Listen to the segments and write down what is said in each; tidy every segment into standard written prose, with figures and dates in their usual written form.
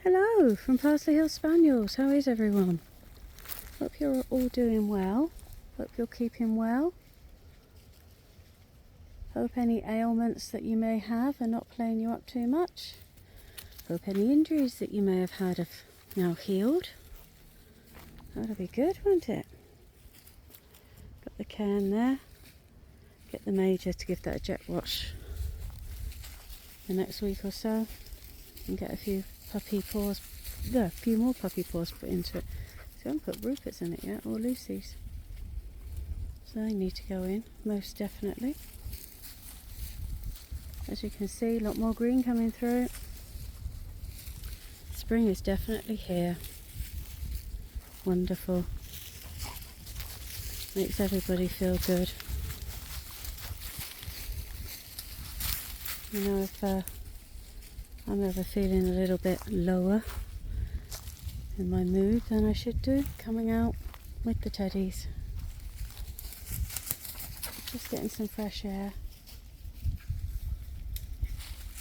Hello from Parsley Hill Spaniels. How is everyone? Hope you're all doing well. Hope you're keeping well. Hope any ailments that you may have are not playing you up too much. Hope any injuries that you may have had have now healed. That'll be good, won't it? Got the can there. Get the major to give that a jet wash the next week or so, and get a few more puppy paws put into it. So I haven't put Rupert's in it yet, or Lucy's. So they need to go in, most definitely. As you can see, a lot more green coming through. Spring is definitely here. Wonderful. Makes everybody feel good. You know, if I'm ever feeling a little bit lower in my mood than I should do, coming out with the Teddies. Just getting some fresh air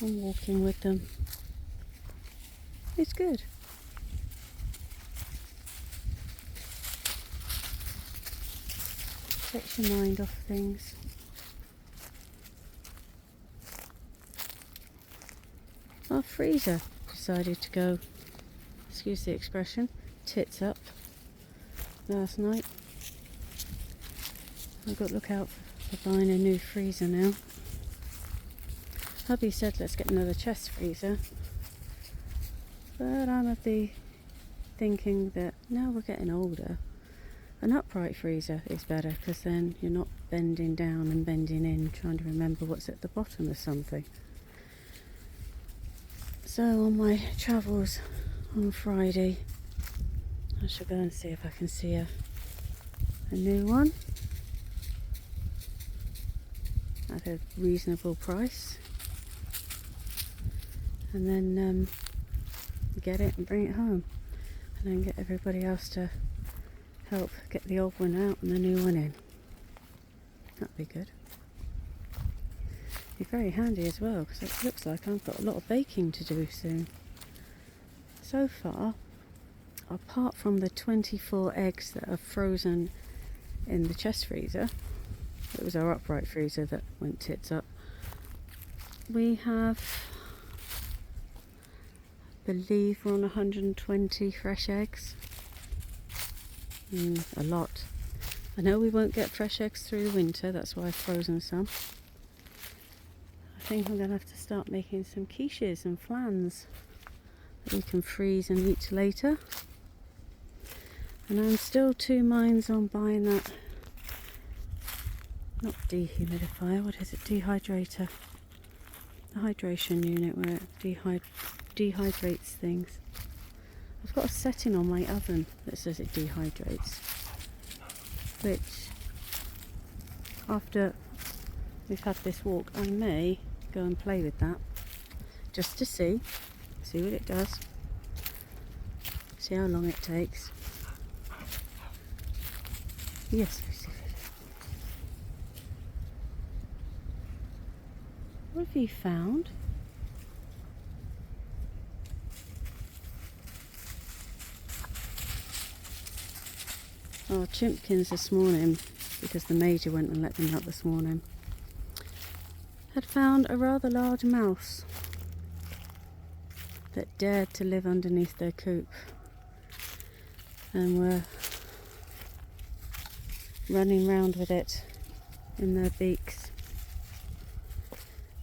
and walking with them. It's good. Takes your mind off things. Our freezer decided to go, excuse the expression, tits up last night. I've got to look out for buying a new freezer now. Hubby said let's get another chest freezer, but I'm of the thinking that now we're getting older, an upright freezer is better, because then you're not bending down and bending in trying to remember what's at the bottom of something. So on my travels on Friday, I shall go and see if I can see a new one at a reasonable price, and then get it and bring it home, and then get everybody else to help get the old one out and the new one in. That'd be good. Be very handy as well, because it looks like I've got a lot of baking to do soon. So far, apart from the 24 eggs that are frozen in the chest freezer, it was our upright freezer that went tits up, we have, I believe we're on 120 fresh eggs. A lot. I know we won't get fresh eggs through the winter, that's why I've frozen some. I think I'm going to have to start making some quiches and flans that we can freeze and eat later. And I'm still two minds on buying that, not dehumidifier, what is it, dehydrator, the hydration unit where it dehydrates things. I've got a setting on my oven that says it dehydrates, which after we've had this walk I may go and play with that, just to see what it does, see how long it takes. Yes, Lucy. What have you found? Oh, Chimpkins this morning, because the major went and let them out this morning, had found a rather large mouse that dared to live underneath their coop, and were running round with it in their beaks,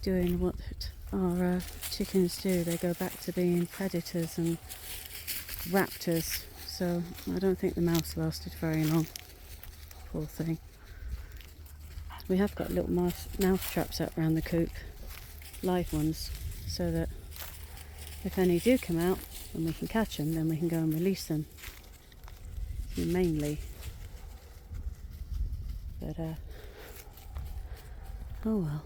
doing what our chickens do. They go back to being predators and raptors. So I don't think the mouse lasted very long. Poor thing. We have got little mouse traps up around the coop, live ones, so that if any do come out and we can catch them, then we can go and release them humanely. But oh well.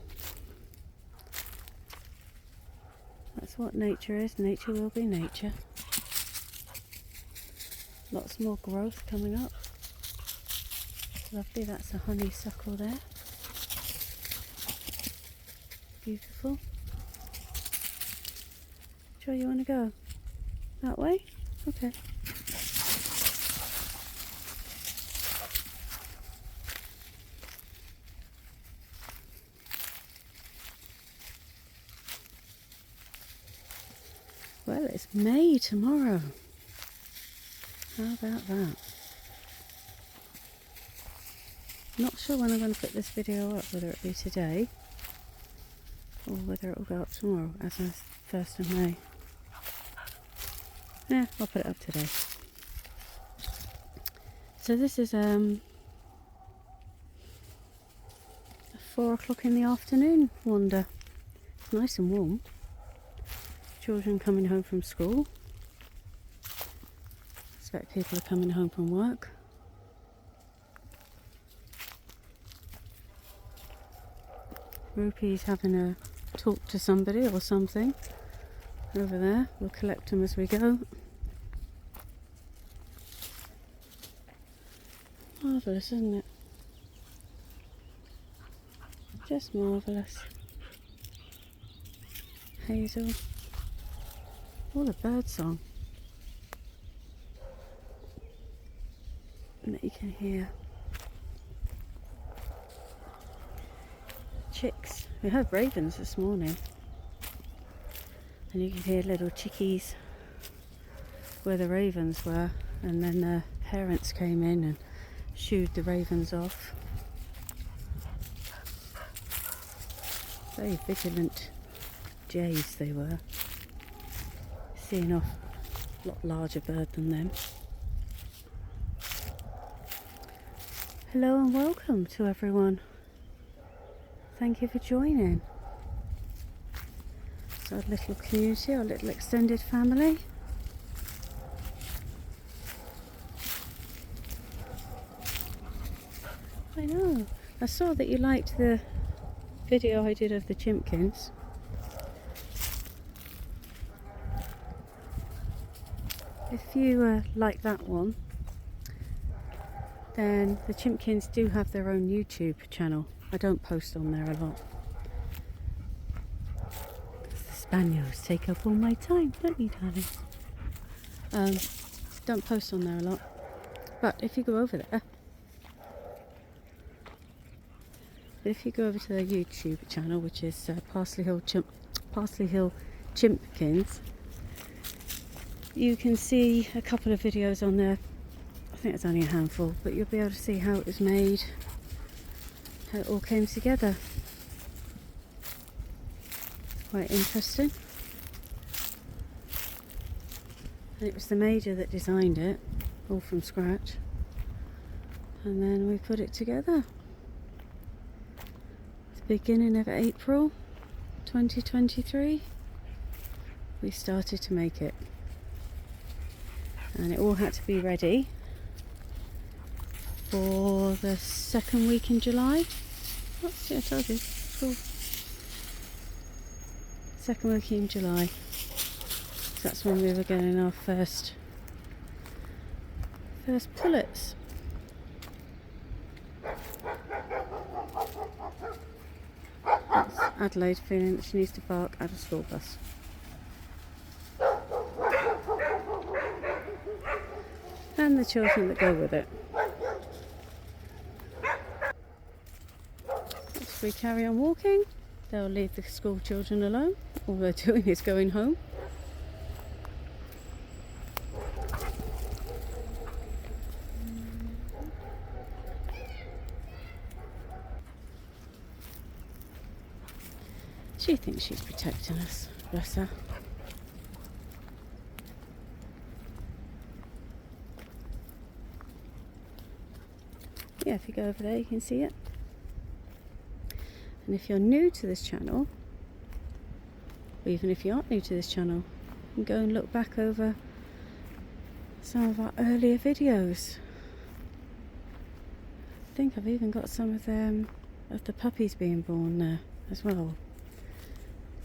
That's what nature is. Nature will be nature. Lots more growth coming up. Lovely, that's a honeysuckle there. Beautiful. Sure you want to go? That way? Okay. Well, it's May tomorrow. How about that? Not sure when I'm going to put this video up, whether it be today or whether it will go up tomorrow as of 1st of May. Yeah, I'll put it up today. So this is a 4 o'clock in the afternoon wander. It's nice and warm. Children coming home from school. I expect people are coming home from work. Rupee's having a talk to somebody or something over there. We'll collect them as we go. Marvellous, isn't it? Just marvellous. Hazel. What a bird song that you can hear. Chicks. We heard ravens this morning, and you could hear little chickies where the ravens were, and then the parents came in and shooed the ravens off. Very vigilant jays they were. Seeing off a lot larger bird than them. Hello and welcome to everyone. Thank you for joining. It's our little community, our little extended family. I know. I saw that you liked the video I did of the chimpkins. If you like that one, then the chimpkins do have their own YouTube channel. I don't post on there a lot. The spaniels take up all my time, don't you, darling? Don't post on there a lot. But if you go over there, if you go over to their YouTube channel, which is Parsley Hill Chimpkins, you can see a couple of videos on there. I think it's only a handful, but you'll be able to see how it was made, how it all came together. Quite interesting. And it was the Major that designed it, all from scratch. And then we put it together. The beginning of April 2023, we started to make it. And it all had to be ready for the second week in July. Oh, see, I told you. Cool. Second week in July. So that's when we were getting our first pullets. That's Adelaide feeling that she needs to bark at a school bus. And the children that go with it. As we carry on walking, they'll leave the school children alone. All they're doing is going home. She thinks she's protecting us, bless her. Yeah, if you go over there you can see it. And if you're new to this channel, or even if you aren't new to this channel, you can go and look back over some of our earlier videos. I think I've even got some of them of the puppies being born there as well.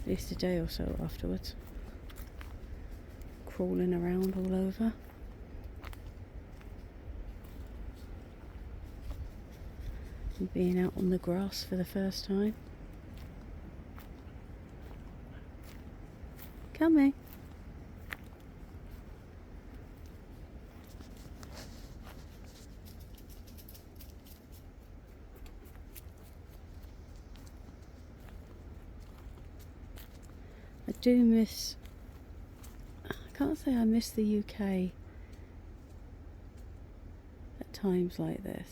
At least a day or so afterwards. Crawling around all over. And being out on the grass for the first time. Coming. do miss, I can't say I miss the UK at times like this.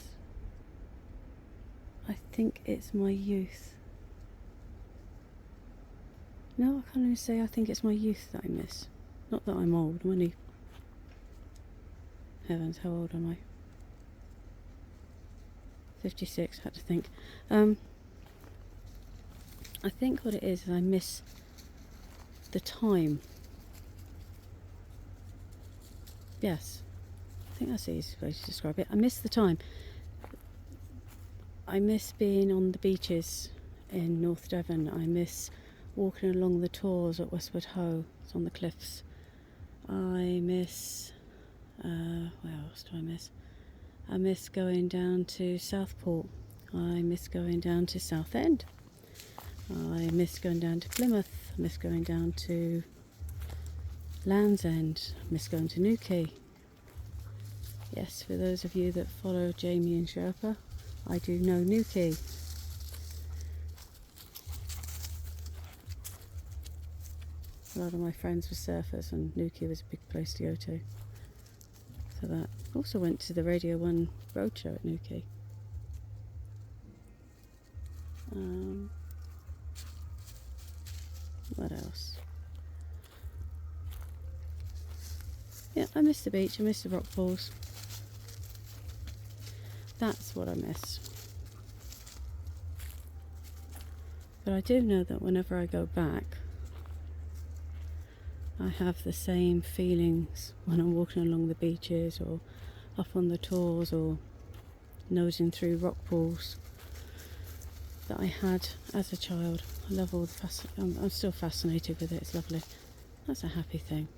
I think it's my youth. No, I can't even say I think it's my youth that I miss. Not that I'm old, I'm only... Heavens, how old am I? 56, had to think. I think what it is I miss the time. Yes, I think that's the easiest way to describe it. I miss the time. I miss being on the beaches in North Devon. I miss walking along the tors at Westward Ho. It's on the cliffs. I miss... where else do I miss? I miss going down to Southport. I miss going down to Southend. I miss going down to Plymouth. I miss going down to Land's End. I miss going to Newquay. Yes, for those of you that follow Jamie and Sherpa, I do know Newquay. A lot of my friends were surfers and Newquay was a big place to go to for that. Also went to the Radio 1 roadshow at Newquay. What else? Yeah, I miss the beach, I miss the rock pools. That's what I miss. But I do know that whenever I go back, I have the same feelings when I'm walking along the beaches or up on the tors or nosing through rock pools that I had as a child. I love all the I'm still fascinated with it, it's lovely. That's a happy thing.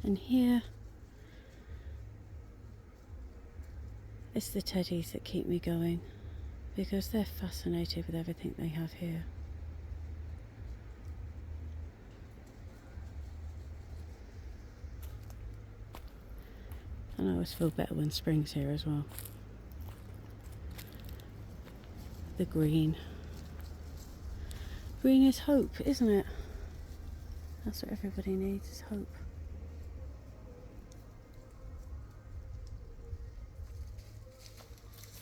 And here, it's the Teddies that keep me going because they're fascinated with everything they have here. And I always feel better when spring's here as well. The green. Green is hope, isn't it? That's what everybody needs, is hope.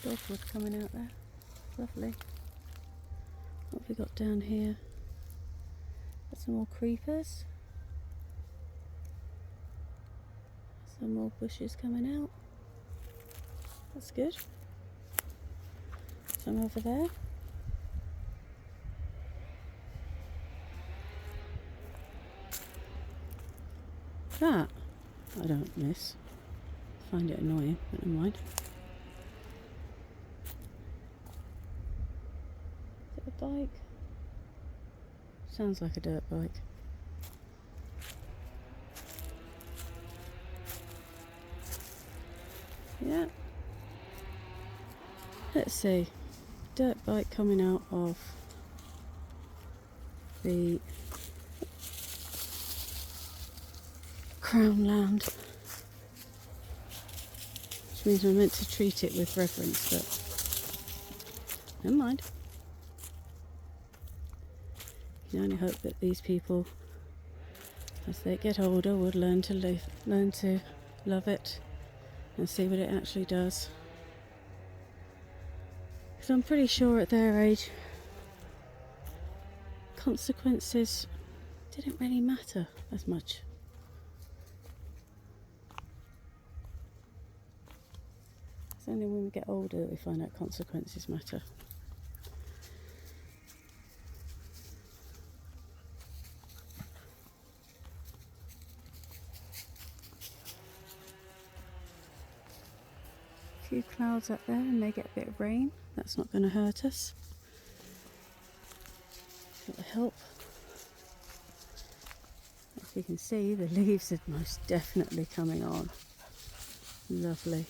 Dogwood coming out there. Lovely. What have we got down here? Got some more creepers. Some more bushes coming out. That's good. Some over there. That I don't miss. Find it annoying, but never mind. Is it a bike? Sounds like a dirt bike. Yeah. Let's see. Dirt bike coming out of the Crown Land. Which means we're meant to treat it with reverence, but never mind. You can only hope that these people, as they get older, would learn to love it and see what it actually does. Because I'm pretty sure at their age, consequences didn't really matter as much. It's only when we get older that we find out consequences matter. A few clouds up there and may get a bit of rain. That's not going to hurt us. It'll help. As you can see, the leaves are most definitely coming on. Lovely.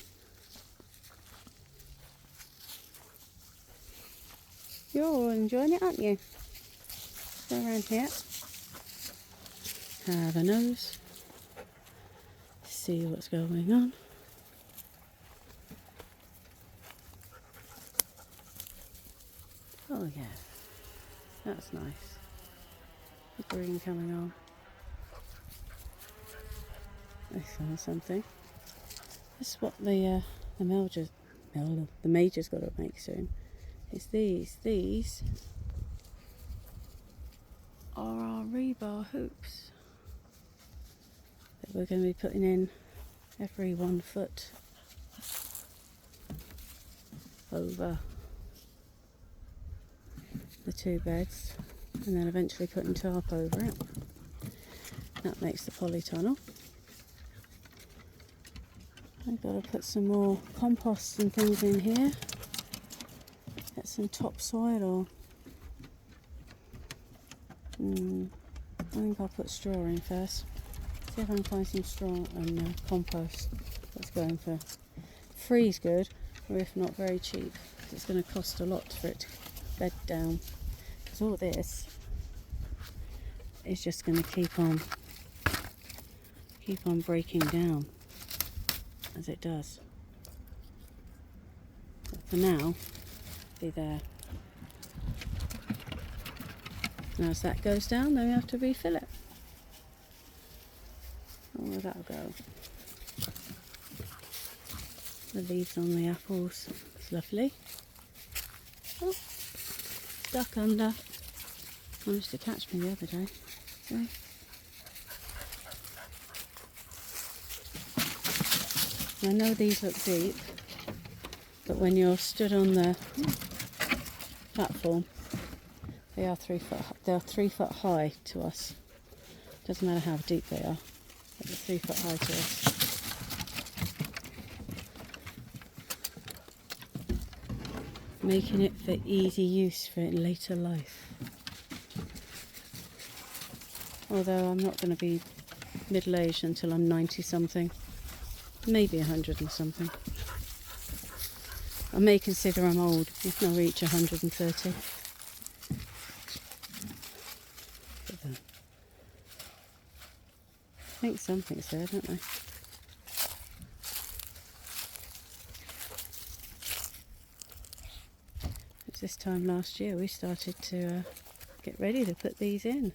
You're all enjoying it, aren't you? Go around here. Have a nose. See what's going on. Oh yeah, that's nice. The green coming on. I found something. This is what the major's got to make soon. It's these. These are our rebar hoops that we're going to be putting in every 1 foot over the 2 beds, and then eventually putting tarp over it. That makes the polytunnel. I've got to put some more compost and things in here. Get some topsoil, or I think I'll put straw in first. See if I can find some straw and compost. That's going for free's good, or if not, very cheap. It's going to cost a lot for it to bed down. Because all this is just going to keep on breaking down as it does. But for now, be there. Now as that goes down, then we have to refill it. Oh, where that'll go. The leaves on the apples, it's lovely. Oh, stuck under. Managed to catch me the other day. See? I know these look deep, but when you're stood on the platform, they are 3 foot. They're 3 foot high to us. Doesn't matter how deep they are, but they're 3 foot high to us. Making it for easy use for later life. Although I'm not going to be middle-aged until I'm 90 something. Maybe 100 and something. I may consider I'm old if I reach 130. I think something's there, don't they? It was this time last year we started to get ready to put these in.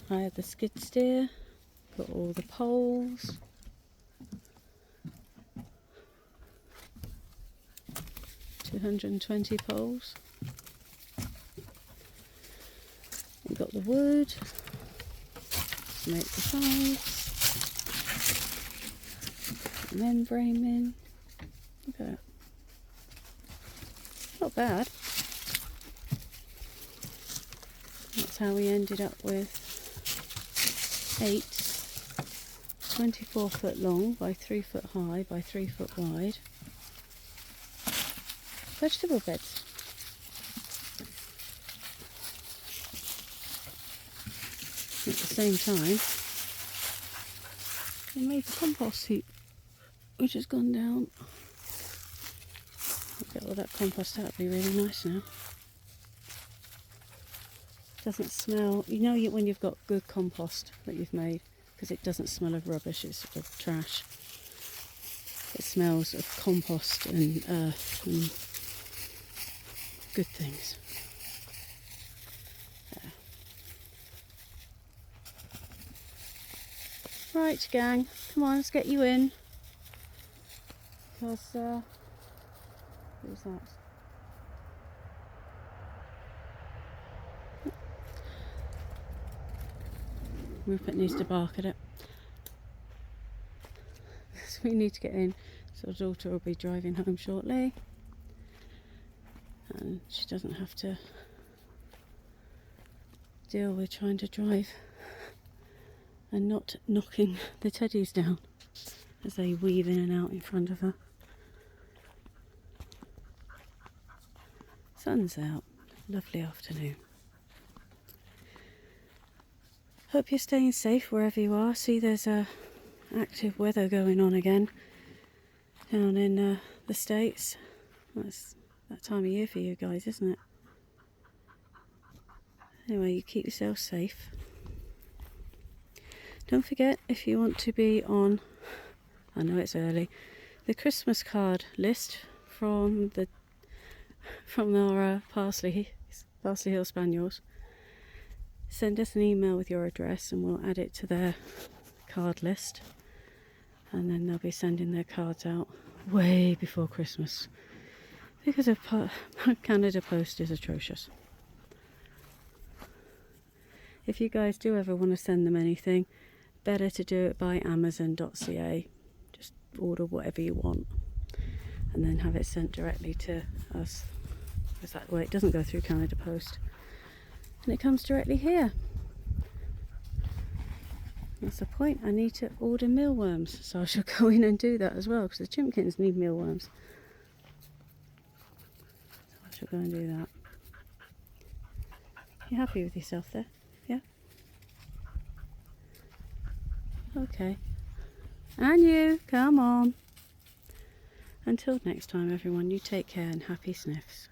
I had the skid steer, put all the poles. 220 poles. We've got the wood to make the sides. Membrane in. Look at it. Not bad. That's how we ended up with 8 24 foot long by 3 foot high by 3 foot wide vegetable beds. At the same time, we made the compost heap, which has gone down. I'll get all that compost out, it'll be really nice now. Doesn't smell, you know when you've got good compost that you've made, because it doesn't smell of rubbish, it's of trash. It smells of compost and earth and good things. There. Right, gang, come on, let's get you in. Because, who's that? Rupert needs to bark at it. So we need to get in. So our daughter will be driving home shortly. And she doesn't have to deal with trying to drive and not knocking the teddies down as they weave in and out in front of her. Sun's out. Lovely afternoon. Hope you're staying safe wherever you are. See, there's active weather going on again down in the States. That's that time of year for you guys, isn't it? Anyway, you keep yourself safe. Don't forget, if you want to be on, I know it's early, the Christmas card list from our Parsley Hill Spaniels, send us an email with your address and we'll add it to their card list, and then they'll be sending their cards out way before Christmas because of Canada Post is atrocious. If you guys do ever want to send them anything, better to do it by amazon.ca. Just order whatever you want and then have it sent directly to us, because that way it doesn't go through Canada Post and it comes directly here. That's the point. I need to order mealworms, so I shall go in and do that as well, because the chimkins need mealworms. So I shall go and do that. You happy with yourself there? Yeah? Okay. And you, come on. Until next time everyone, you take care and happy sniffs.